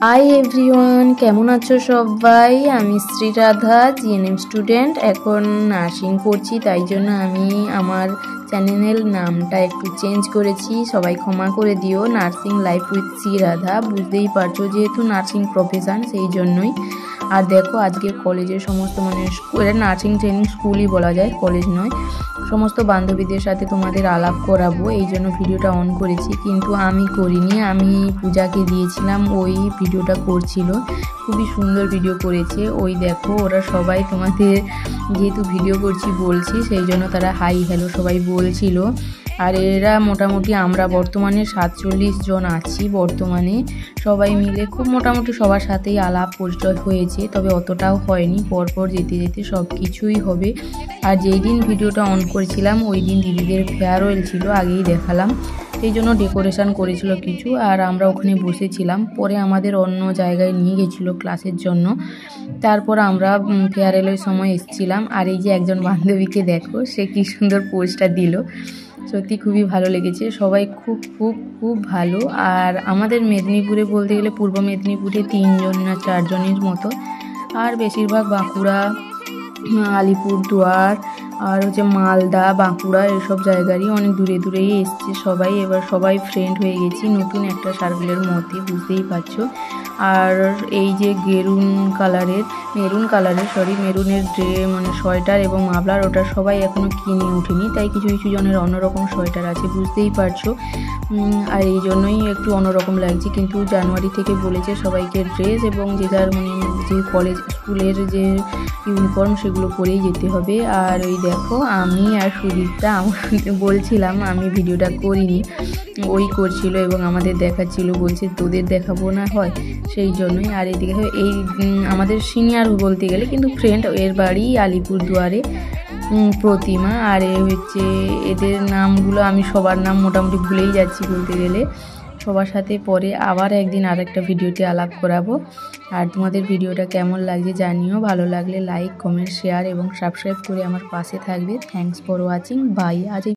Hi everyone, কেমন আছো সবাই? আমি শ্রীরাধা, জিএনএম স্টুডেন্ট। এখন নার্সিং করছি, তাই জন্য আমি আমার চ্যানেলের নামটা একটু চেঞ্জ করেছি। সবাই ক্ষমা করে দিও। নার্সিং লাইফ উইথ শ্রীরাধা, বুঝতেই পারছো যেহেতু নার্সিং প্রফেশন, সেই জন্যই। আর দেখো, আজকে কলেজের সমস্ত এটা নার্সিং ট্রেনিং স্কুলই বলা যায়, কলেজ নয়। সমস্ত বান্ধবীদের সাথে তোমাদের আলাপ করাবো, এই জন্য ভিডিওটা অন করেছি, কিন্তু আমি করিনি। আমি পূজাকে দিয়েছিলাম, ওই ভিডিওটা করছিল। খুবই সুন্দর ভিডিও করেছে। ওই দেখো, ওরা সবাই তোমাদের যেহেতু ভিডিও করছি বলছি, সেই জন্য তারা হাই হ্যালো সবাই বলছিল। আর এরা মোটামুটি আমরা বর্তমানে 47 জন আছি বর্তমানে। সবাই মিলে খুব মোটামুটি সবার সাথেই আলাপ পরিচয় হয়েছে, তবে অতটাও হয়নি। পরপর যেতে যেতে সব কিছুই হবে। আর যেই দিন ভিডিওটা অন করেছিলাম ওই দিন দিদিদের ফেয়ারওয়েল ছিল, আগেই দেখালাম। সেই জন্য ডেকোরেশন করেছিল কিছু, আর আমরা ওখানে বসেছিলাম। পরে আমাদের অন্য জায়গায় নিয়ে গেছিলো ক্লাসের জন্য। তারপর আমরা ফেয়ারওয়েলের সময় এসেছিলাম। আর এই যে একজন বান্ধবীকে দেখো, সে কি সুন্দর পোজটা দিল। সত্যি খুবই ভালো লেগেছে। সবাই খুব খুব খুব ভালো। আর আমাদের মেদিনীপুরে বলতে গেলে পূর্ব মেদিনীপুরে 3 জন না 4 জনের মতো। আর বেশিরভাগ বাঁকুড়া, আলিপুরদুয়ার, আর হচ্ছে মালদা, বাঁকুড়া, এসব জায়গারই অনেক দূরে দূরেই এসছে সবাই। এবার সবাই ফ্রেন্ড হয়ে গেছি নতুন একটা সার্কেলের মধ্যে, বুঝতেই পারছো। আর এই যে মেরুনের মানে সোয়েটার এবং মাফলার, ওটা সবাই এখনও কিনে ওঠেনি, তাই কিছু কিছু জনের অন্যরকম সোয়েটার আছে, বুঝতেই পারছো। আর এই জন্যই একটু অন্যরকম লাগছে। কিন্তু জানুয়ারি থেকে বলেছে সবাইকে ড্রেস এবং যে যার মানে যে কলেজ স্কুলের যে ইউনিফর্ম সেগুলো পরেই যেতে হবে। আর ওই দেখো, আমি আর সুদীপটা বলছিলাম, আমি ভিডিওটা করিনি, ওই করছিল এবং আমাদের দেখাচ্ছিল, বলছে তোদের দেখাবো না হয়, সেই জন্যই। আর এদিকে এই আমাদের সিনিয়র বলতে গেলে, কিন্তু ফ্রেন্ড, এর বাড়ি আলিপুরদুয়ারে, প্রতিমা। আর হচ্ছে এদের নামগুলো আমি সবার নাম মোটামুটি ভুলেই যাচ্ছি বলতে গেলে। সবার সাথে পরে আবার একদিন আরেকটা ভিডিওতে আলাপ করাবো। আর তোমাদের ভিডিওটা কেমন লাগছে জানিও। ভালো লাগলে লাইক, কমেন্ট, শেয়ার এবং সাবস্ক্রাইব করে আমার পাশে থাকবে। Thanks for watching. বাই। আজ